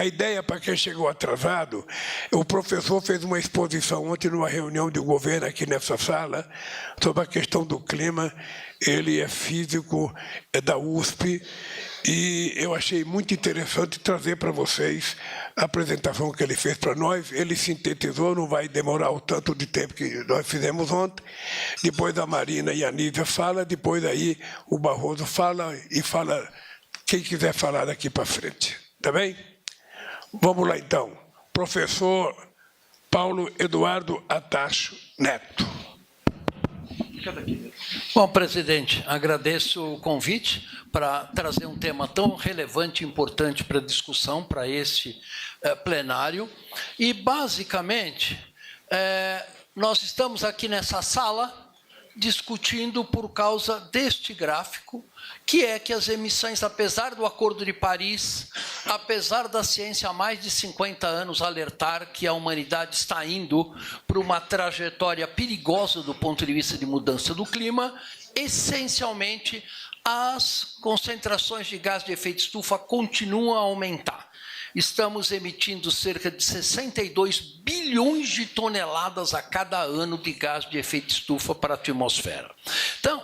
A ideia, para quem chegou atrasado, o professor fez uma exposição ontem numa reunião de governo aqui nessa sala sobre a questão do clima. Ele é físico, é da USP, e eu achei muito interessante trazer para vocês a apresentação que ele fez para nós. Ele sintetizou, não vai demorar o tanto de tempo que nós fizemos ontem. Depois a Marina e a Nívia falam, depois aí o Barroso fala e fala quem quiser falar daqui para frente. Tá bem? Vamos lá, então. Professor Paulo Eduardo Atacho Neto. Bom, presidente, agradeço o convite para trazer um tema tão relevante e importante para a discussão, para este plenário. E, basicamente, nós estamos aqui nessa sala discutindo por causa deste gráfico, que é que as emissões, apesar do Acordo de Paris, apesar da ciência há mais de 50 anos alertar que a humanidade está indo para uma trajetória perigosa do ponto de vista de mudança do clima, essencialmente as concentrações de gás de efeito estufa continuam a aumentar. Estamos emitindo cerca de 62 bilhões de toneladas a cada ano de gás de efeito estufa para a atmosfera. Então,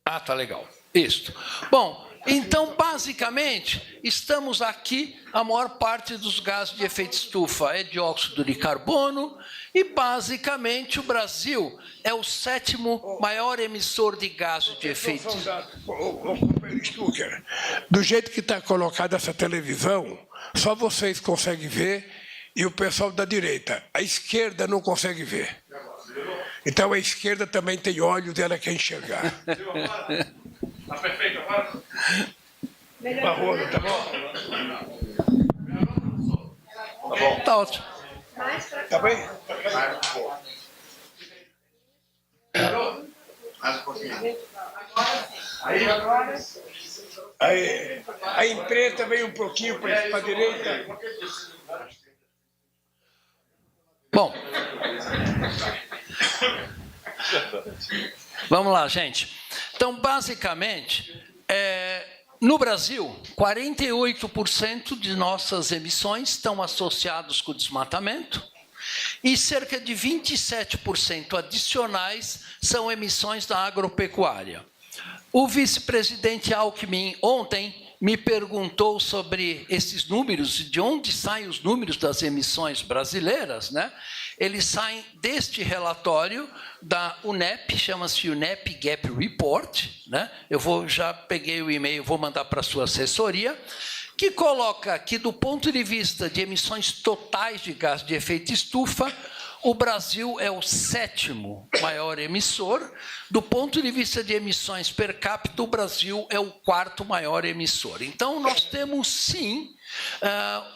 tá legal. Isso. Bom, então, basicamente, estamos aqui, a maior parte dos gases de efeito estufa é dióxido de carbono, e, basicamente, o Brasil é o 7º maior emissor de gases de efeito estufa. Do jeito que está colocada essa televisão, só vocês conseguem ver e o pessoal da direita. A esquerda não consegue ver. Então, a esquerda também tem olhos e ela quer enxergar. Está perfeito agora? Barroso, tá bom? Tá bom. Tá ótimo. Tá bem? Mais um pouquinho. Aí, a imprensa veio um pouquinho para a direita. Bom, vamos lá, gente. Então, basicamente, no Brasil, 48% de nossas emissões estão associados com o desmatamento e cerca de 27% adicionais são emissões da agropecuária. O vice-presidente Alckmin, ontem, me perguntou sobre esses números, de onde saem os números das emissões brasileiras, né? Eles saem deste relatório da UNEP, chama-se UNEP Gap Report, né? Já peguei o e-mail, vou mandar para a sua assessoria, que coloca que, do ponto de vista de emissões totais de gás de efeito estufa, o Brasil é o 7º maior emissor. Do ponto de vista de emissões per capita, o Brasil é o 4º maior emissor. Então, nós temos, sim,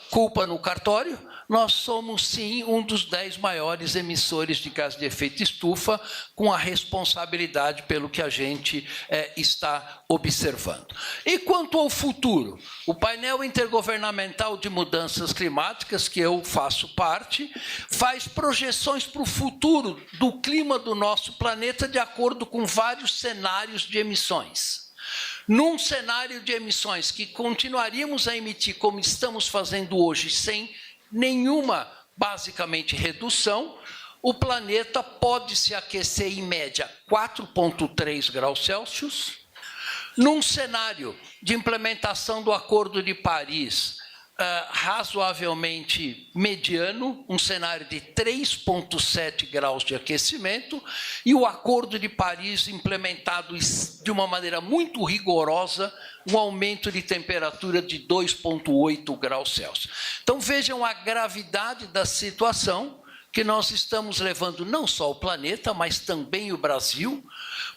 culpa no cartório, nós somos, sim, um dos 10 maiores emissores de gás de efeito estufa, com a responsabilidade pelo que a gente está observando. E quanto ao futuro? O painel intergovernamental de mudanças climáticas, que eu faço parte, faz projeções para o futuro do clima do nosso planeta de acordo com vários cenários de emissões. Num cenário de emissões que continuaríamos a emitir como estamos fazendo hoje, sem nenhuma, basicamente, redução, o planeta pode se aquecer, em média, 4,3 graus Celsius. Num cenário de implementação do Acordo de Paris, razoavelmente mediano, um cenário de 3,7 graus de aquecimento, e o Acordo de Paris implementado de uma maneira muito rigorosa, um aumento de temperatura de 2,8 graus Celsius. Então, vejam a gravidade da situação que nós estamos levando não só o planeta, mas também o Brasil,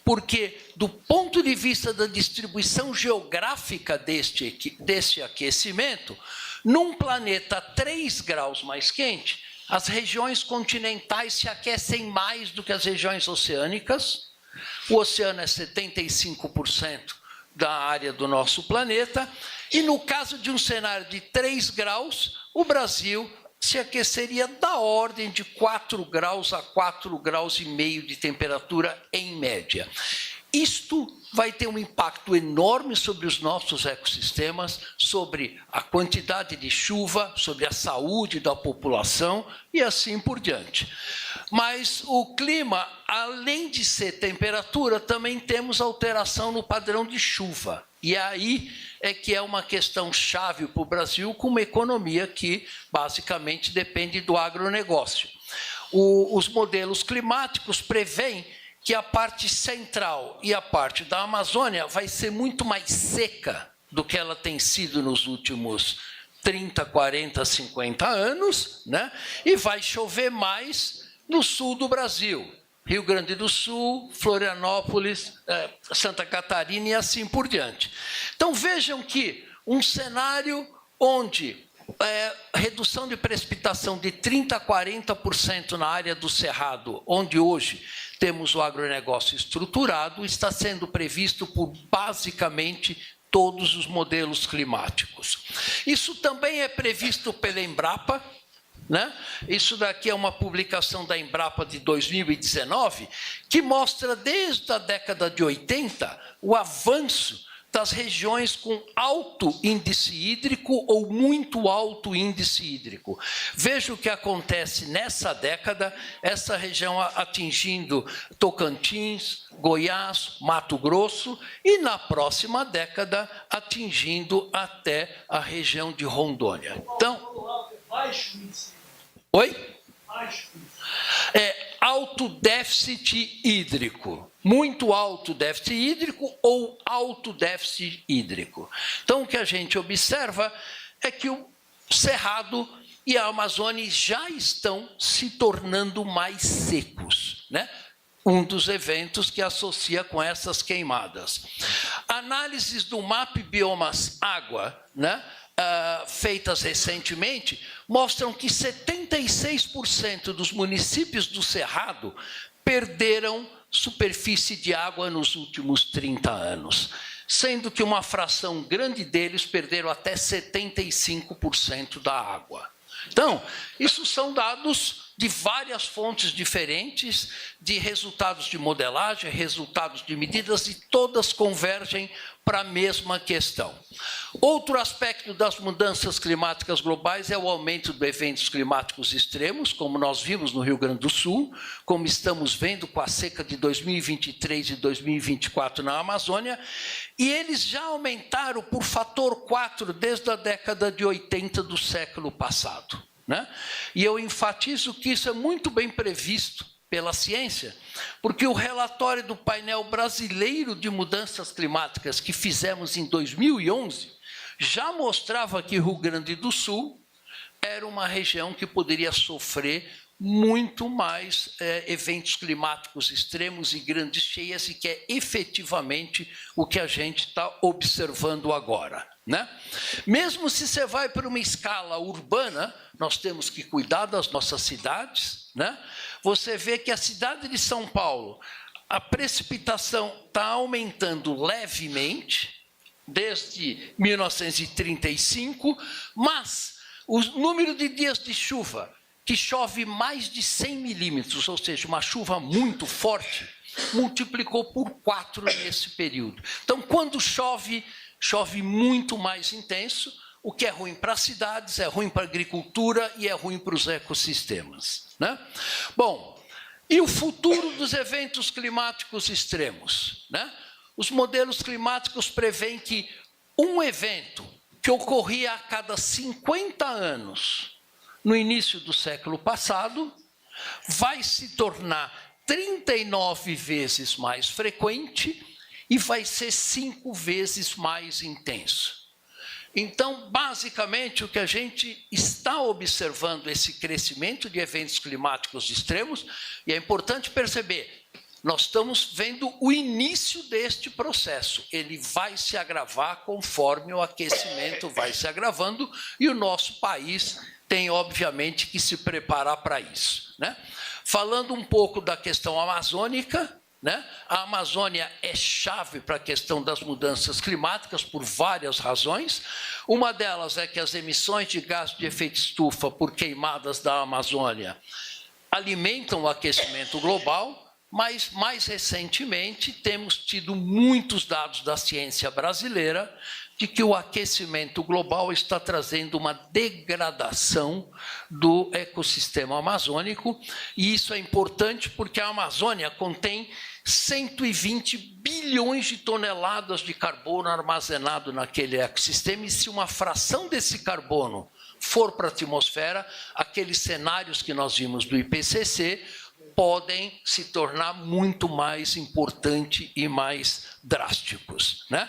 porque, do ponto de vista da distribuição geográfica deste aquecimento, num planeta 3 graus mais quente, as regiões continentais se aquecem mais do que as regiões oceânicas. O oceano é 75% da área do nosso planeta, e no caso de um cenário de 3 graus, o Brasil se aqueceria da ordem de 4 graus a 4,5 graus de temperatura em média. isto vai ter um impacto enorme sobre os nossos ecossistemas, sobre a quantidade de chuva, sobre a saúde da população e assim por diante. Mas o clima, além de ser temperatura, também temos alteração no padrão de chuva. E aí é que é uma questão chave para o Brasil, com uma economia que basicamente depende do agronegócio. Os modelos climáticos prevêem que a parte central e a parte da Amazônia vai ser muito mais seca do que ela tem sido nos últimos 30, 40, 50 anos, né? E vai chover mais no sul do Brasil, Rio Grande do Sul, Florianópolis, Santa Catarina e assim por diante. Então, vejam que um cenário onde redução de precipitação de 30% a 40% na área do Cerrado, onde hoje temos o agronegócio estruturado, está sendo previsto por, basicamente, todos os modelos climáticos. Isso também é previsto pela Embrapa, né? Isso daqui é uma publicação da Embrapa de 2019, que mostra desde a década de 80 o avanço das regiões com alto índice hídrico ou muito alto índice hídrico. Veja o que acontece nessa década, essa região atingindo Tocantins, Goiás, Mato Grosso, e na próxima década atingindo até a região de Rondônia. Então, oi? Alto déficit hídrico, muito alto déficit hídrico ou alto déficit hídrico. Então, o que a gente observa é que o Cerrado e a Amazônia já estão se tornando mais secos, né? Um dos eventos que associa com essas queimadas. Análises do MAP Biomas Água, né? Feitas recentemente, mostram que 76% dos municípios do Cerrado perderam superfície de água nos últimos 30 anos, sendo que uma fração grande deles perderam até 75% da água. Então, isso são dados de várias fontes diferentes, de resultados de modelagem, resultados de medidas, e todas convergem para a mesma questão. Outro aspecto das mudanças climáticas globais é o aumento de eventos climáticos extremos, como nós vimos no Rio Grande do Sul, como estamos vendo com a seca de 2023 e 2024 na Amazônia, e eles já aumentaram por fator 4 desde a década de 80 do século passado, né? E eu enfatizo que isso é muito bem previsto pela ciência, porque o relatório do painel brasileiro de mudanças climáticas que fizemos em 2011 já mostrava que o Rio Grande do Sul era uma região que poderia sofrer muito mais eventos climáticos extremos e grandes cheias, e que é efetivamente o que a gente está observando agora, né? Mesmo se você vai para uma escala urbana, nós temos que cuidar das nossas cidades, né? Você vê que a cidade de São Paulo, a precipitação está aumentando levemente, desde 1935, mas o número de dias de chuva que chove mais de 100 milímetros, ou seja, uma chuva muito forte, multiplicou por 4 nesse período. Então, quando chove, chove muito mais intenso, o que é ruim para as cidades, é ruim para a agricultura e é ruim para os ecossistemas, né? Bom, e o futuro dos eventos climáticos extremos, né? Os modelos climáticos prevêem que um evento que ocorria a cada 50 anos no início do século passado vai se tornar 39 vezes mais frequente e vai ser 5 vezes mais intenso. Então, basicamente, o que a gente está observando, esse crescimento de eventos climáticos extremos, e é importante perceber, nós estamos vendo o início deste processo. Ele vai se agravar conforme o aquecimento vai se agravando, e o nosso país tem, obviamente, que se preparar para isso, né? Falando um pouco da questão amazônica, né? A Amazônia é chave para a questão das mudanças climáticas por várias razões. Uma delas é que as emissões de gás de efeito estufa por queimadas da Amazônia alimentam o aquecimento global, mas, mais recentemente, temos tido muitos dados da ciência brasileira de que o aquecimento global está trazendo uma degradação do ecossistema amazônico, e isso é importante porque a Amazônia contém 120 bilhões de toneladas de carbono armazenado naquele ecossistema, e se uma fração desse carbono for para a atmosfera, aqueles cenários que nós vimos do IPCC podem se tornar muito mais importantes e mais drásticos, né?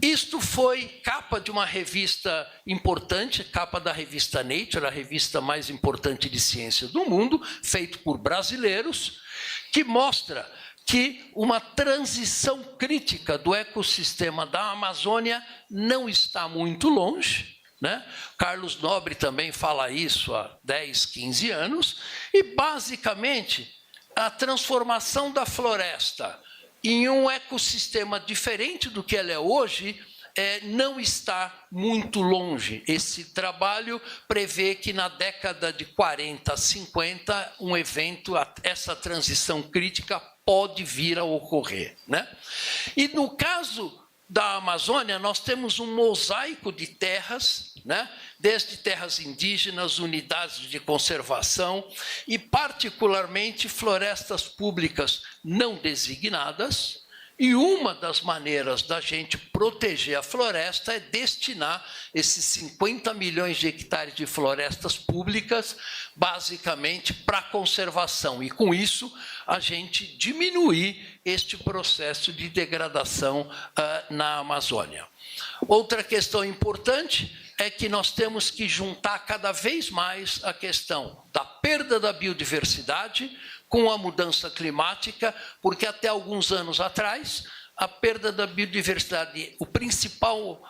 Isto foi capa de uma revista importante, capa da revista Nature, a revista mais importante de ciência do mundo, feito por brasileiros, que mostra que uma transição crítica do ecossistema da Amazônia não está muito longe, né? Carlos Nobre também fala isso há 10, 15 anos, e basicamente a transformação da floresta em um ecossistema diferente do que ela é hoje não está muito longe. Esse trabalho prevê que na década de 40, 50, um evento, essa transição crítica pode vir a ocorrer, né? E no caso da Amazônia, nós temos um mosaico de terras, né? Desde terras indígenas, unidades de conservação e, particularmente, florestas públicas não designadas. E uma das maneiras da gente proteger a floresta é destinar esses 50 milhões de hectares de florestas públicas, basicamente, para a conservação. E, com isso, a gente diminuir este processo de degradação na Amazônia. Outra questão importante é que nós temos que juntar cada vez mais a questão da perda da biodiversidade com a mudança climática, porque até alguns anos atrás, a perda da biodiversidade, o principal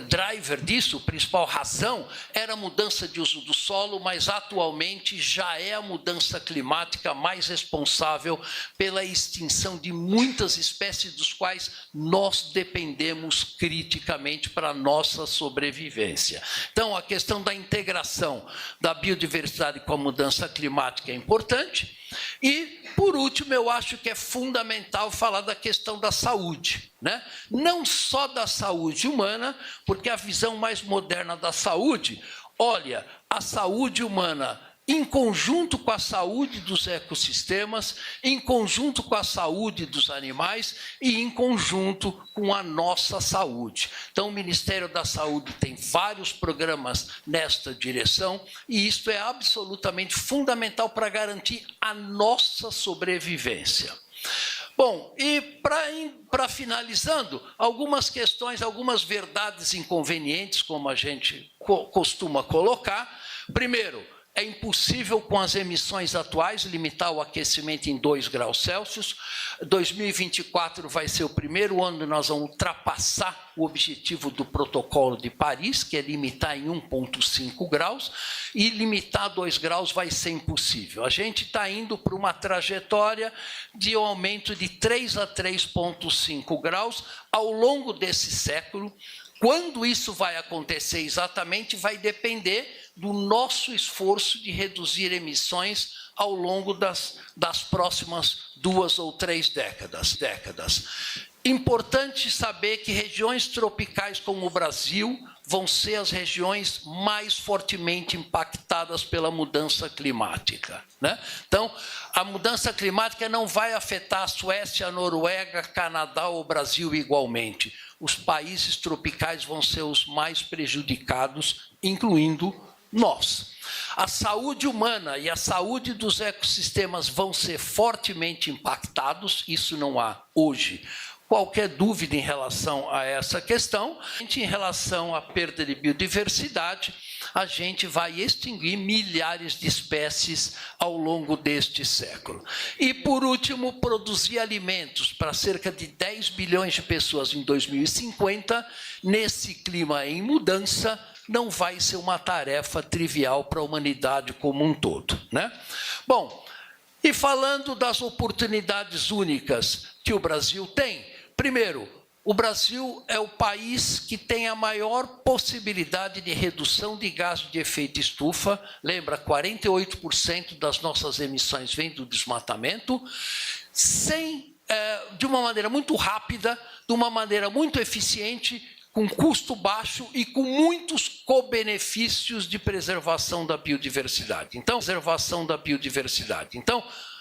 driver disso, a principal razão, era a mudança de uso do solo, mas atualmente já é a mudança climática mais responsável pela extinção de muitas espécies dos quais nós dependemos criticamente para a nossa sobrevivência. Então, a questão da integração da biodiversidade com a mudança climática é importante. E, por último, eu acho que é fundamental falar da questão da saúde, né? Não só da saúde humana, porque a visão mais moderna da saúde olha a saúde humana em conjunto com a saúde dos ecossistemas, em conjunto com a saúde dos animais e em conjunto com a nossa saúde. Então, o Ministério da Saúde tem vários programas nesta direção e isto é absolutamente fundamental para garantir a nossa sobrevivência. Bom, e para finalizando, algumas questões, algumas verdades inconvenientes, como a gente costuma colocar. Primeiro, é impossível, com as emissões atuais, limitar o aquecimento em 2 graus Celsius. 2024 vai ser o primeiro ano que nós vamos ultrapassar o objetivo do Protocolo de Paris, que é limitar em 1,5 graus, e limitar 2 graus vai ser impossível. A gente está indo para uma trajetória de um aumento de 3 a 3,5 graus ao longo desse século. Quando isso vai acontecer exatamente vai depender do nosso esforço de reduzir emissões ao longo das próximas 2 ou 3 décadas. Importante saber que regiões tropicais como o Brasil vão ser as regiões mais fortemente impactadas pela mudança climática, né? Então, a mudança climática não vai afetar a Suécia, a Noruega, Canadá ou o Brasil igualmente. Os países tropicais vão ser os mais prejudicados, incluindo nós. A saúde humana e a saúde dos ecossistemas vão ser fortemente impactados, isso não há hoje qualquer dúvida em relação a essa questão. Em relação à perda de biodiversidade, a gente vai extinguir milhares de espécies ao longo deste século. E, por último, produzir alimentos para cerca de 10 bilhões de pessoas em 2050, nesse clima em mudança, não vai ser uma tarefa trivial para a humanidade como um todo, né? Bom, e falando das oportunidades únicas que o Brasil tem, primeiro, o Brasil é o país que tem a maior possibilidade de redução de gás de efeito estufa. Lembra, 48% das nossas emissões vêm do desmatamento. de uma maneira muito rápida, de uma maneira muito eficiente, com custo baixo e com muitos co-benefícios de preservação da biodiversidade. Então,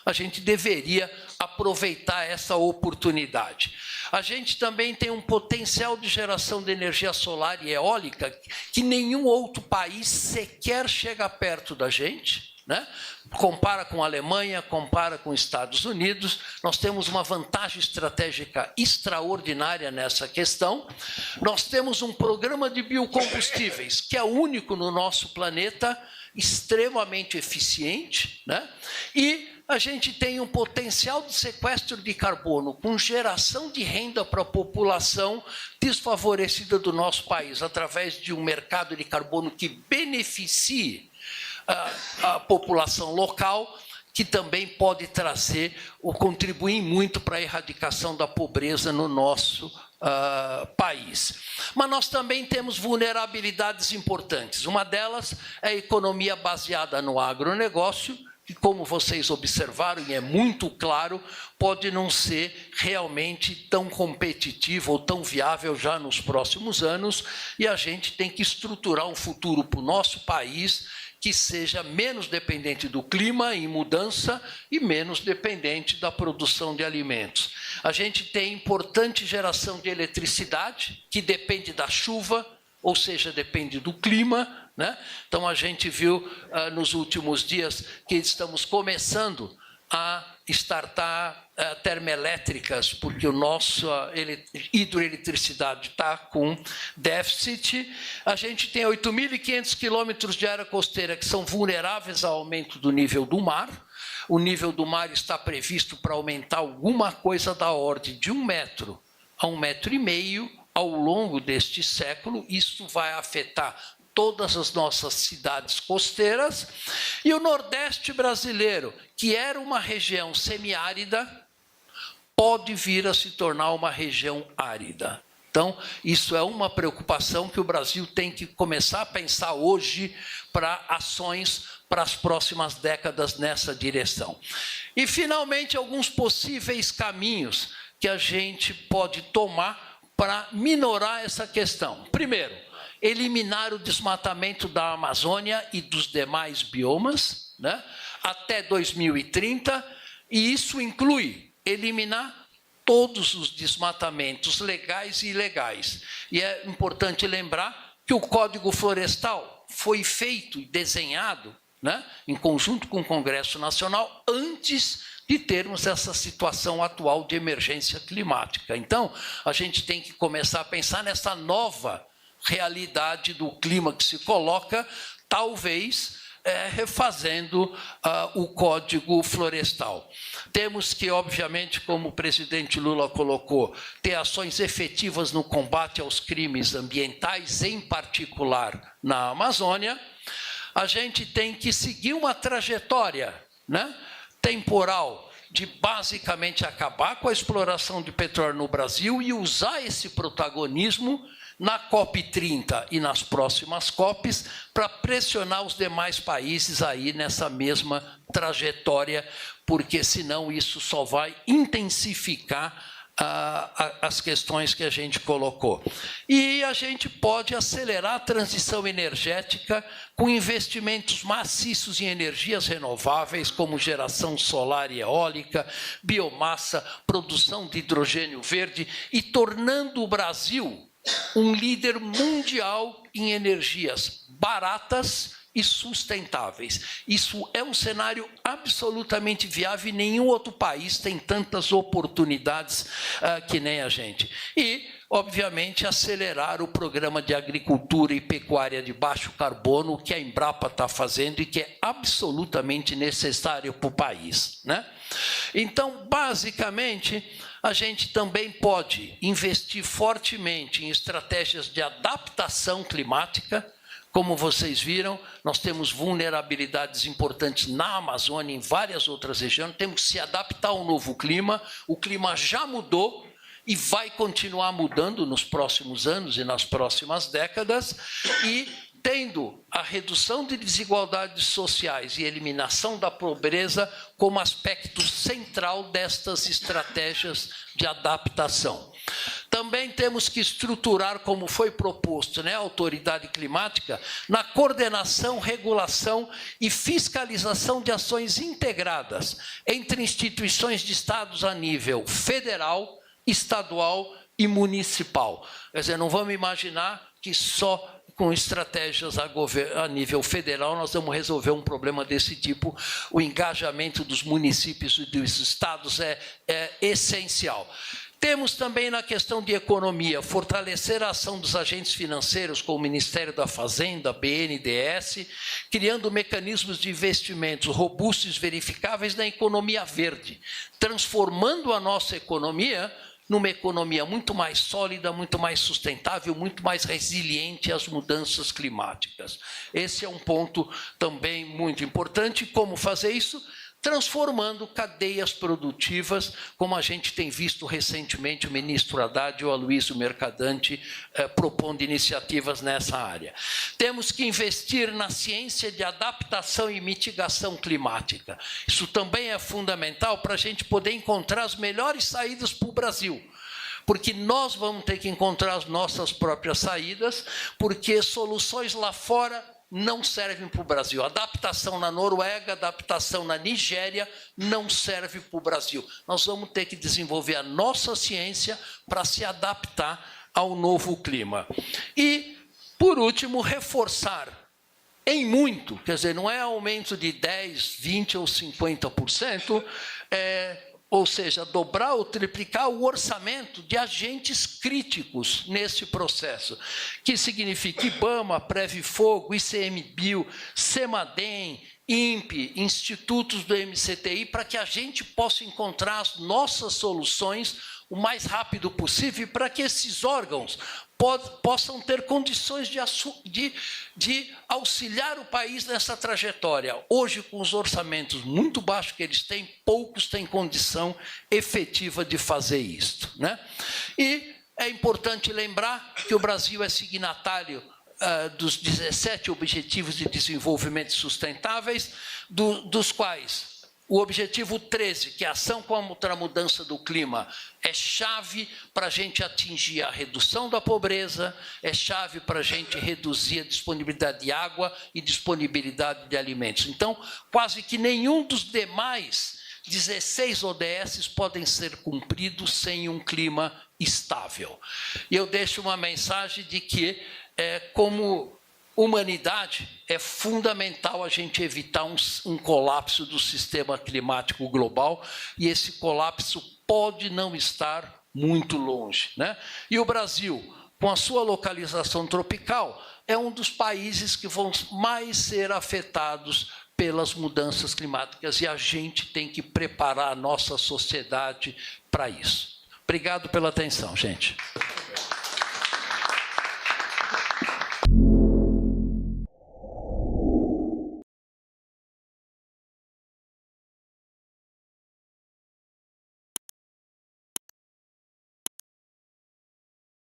a gente deveria aproveitar essa oportunidade. A gente também tem um potencial de geração de energia solar e eólica que nenhum outro país sequer chega perto da gente, né? Compara com a Alemanha, compara com os Estados Unidos, nós temos uma vantagem estratégica extraordinária nessa questão. Nós temos um programa de biocombustíveis, que é único no nosso planeta, extremamente eficiente, né? E a gente tem um potencial de sequestro de carbono com geração de renda para a população desfavorecida do nosso país, através de um mercado de carbono que beneficie a população local, que também pode trazer ou contribuir muito para a erradicação da pobreza no nosso país. Mas nós também temos vulnerabilidades importantes. Uma delas é a economia baseada no agronegócio, que, como vocês observaram, e é muito claro, pode não ser realmente tão competitivo ou tão viável já nos próximos anos, e a gente tem que estruturar um futuro para o nosso país que seja menos dependente do clima em mudança e menos dependente da produção de alimentos. A gente tem importante geração de eletricidade, que depende da chuva, ou seja, depende do clima, né? Então, a gente viu nos últimos dias que estamos começando a startar termoelétricas, porque o nosso hidroeletricidade está com déficit. A gente tem 8.500 quilômetros de área costeira que são vulneráveis ao aumento do nível do mar. O nível do mar está previsto para aumentar alguma coisa da ordem de 1 metro a 1,5 metros ao longo deste século. Isso vai afetar todas as nossas cidades costeiras, e o Nordeste brasileiro, que era uma região semiárida, pode vir a se tornar uma região árida. Então, isso é uma preocupação que o Brasil tem que começar a pensar hoje para ações para as próximas décadas nessa direção. E, finalmente, alguns possíveis caminhos que a gente pode tomar para minorar essa questão. Primeiro, eliminar o desmatamento da Amazônia e dos demais biomas, né, até 2030, e isso inclui eliminar todos os desmatamentos legais e ilegais. E é importante lembrar que o Código Florestal foi feito e desenhado, né, em conjunto com o Congresso Nacional antes de termos essa situação atual de emergência climática. Então, a gente tem que começar a pensar nessa nova realidade do clima que se coloca, talvez refazendo o Código Florestal. Temos que, obviamente, como o presidente Lula colocou, ter ações efetivas no combate aos crimes ambientais, em particular na Amazônia. A gente tem que seguir uma trajetória, né, temporal de basicamente acabar com a exploração de petróleo no Brasil e usar esse protagonismo na COP30 e nas próximas COPs, para pressionar os demais países aí nessa mesma trajetória, porque senão isso só vai intensificar as questões que a gente colocou. E a gente pode acelerar a transição energética com investimentos maciços em energias renováveis, como geração solar e eólica, biomassa, produção de hidrogênio verde, e tornando o Brasil um líder mundial em energias baratas e sustentáveis. Isso é um cenário absolutamente viável e nenhum outro país tem tantas oportunidades que nem a gente. E, obviamente, acelerar o programa de agricultura e pecuária de baixo carbono, que a Embrapa está fazendo e que é absolutamente necessário para o país, né? Então, basicamente, a gente também pode investir fortemente em estratégias de adaptação climática. Como vocês viram, nós temos vulnerabilidades importantes na Amazônia e em várias outras regiões. Temos que se adaptar ao novo clima. O clima já mudou e vai continuar mudando nos próximos anos e nas próximas décadas. E tendo a redução de desigualdades sociais e eliminação da pobreza como aspecto central destas estratégias de adaptação. Também temos que estruturar, como foi proposto, a autoridade climática, na coordenação, regulação e fiscalização de ações integradas entre instituições de Estados a nível federal, estadual e municipal. Quer dizer, não vamos imaginar que só com estratégias a nível federal nós vamos resolver um problema desse tipo. O engajamento dos municípios e dos estados é essencial. Temos também na questão de economia, fortalecer a ação dos agentes financeiros, como o Ministério da Fazenda, BNDES, criando mecanismos de investimentos robustos e verificáveis na economia verde, transformando a nossa economia numa economia muito mais sólida, muito mais sustentável, muito mais resiliente às mudanças climáticas. Esse é um ponto também muito importante. Como fazer isso? Transformando cadeias produtivas, como a gente tem visto recentemente o ministro Haddad e o Aloysio Mercadante propondo iniciativas nessa área. Temos que investir na ciência de adaptação e mitigação climática. Isso também é fundamental para a gente poder encontrar as melhores saídas para o Brasil. Porque nós vamos ter que encontrar as nossas próprias saídas, porque soluções lá fora não servem para o Brasil. Adaptação na Noruega, adaptação na Nigéria não serve para o Brasil. Nós vamos ter que desenvolver a nossa ciência para se adaptar ao novo clima. E, por último, reforçar em muito, quer dizer, não é aumento de 10%, 20% ou 50%, ou seja, dobrar ou triplicar o orçamento de agentes críticos nesse processo, que significa IBAMA, Previfogo, ICMBio, CEMADEM, INPE, institutos do MCTI, para que a gente possa encontrar as nossas soluções o mais rápido possível, para que esses órgãos possam ter condições de auxiliar o país nessa trajetória. Hoje, com os orçamentos muito baixos que eles têm, poucos têm condição efetiva de fazer isto, E é importante lembrar que o Brasil é signatário dos 17 Objetivos de Desenvolvimento Sustentáveis, dos quais o objetivo 13, que é a ação contra a mudança do clima, é chave para a gente atingir a redução da pobreza, é chave para a gente reduzir a disponibilidade de água e disponibilidade de alimentos. Então, quase que nenhum dos demais 16 ODS podem ser cumpridos sem um clima estável. E eu deixo uma mensagem de que, como humanidade, é fundamental a gente evitar um colapso do sistema climático global, e esse colapso pode não estar muito longe, E o Brasil, com a sua localização tropical, é um dos países que vão mais ser afetados pelas mudanças climáticas, e a gente tem que preparar a nossa sociedade para isso. Obrigado pela atenção, gente.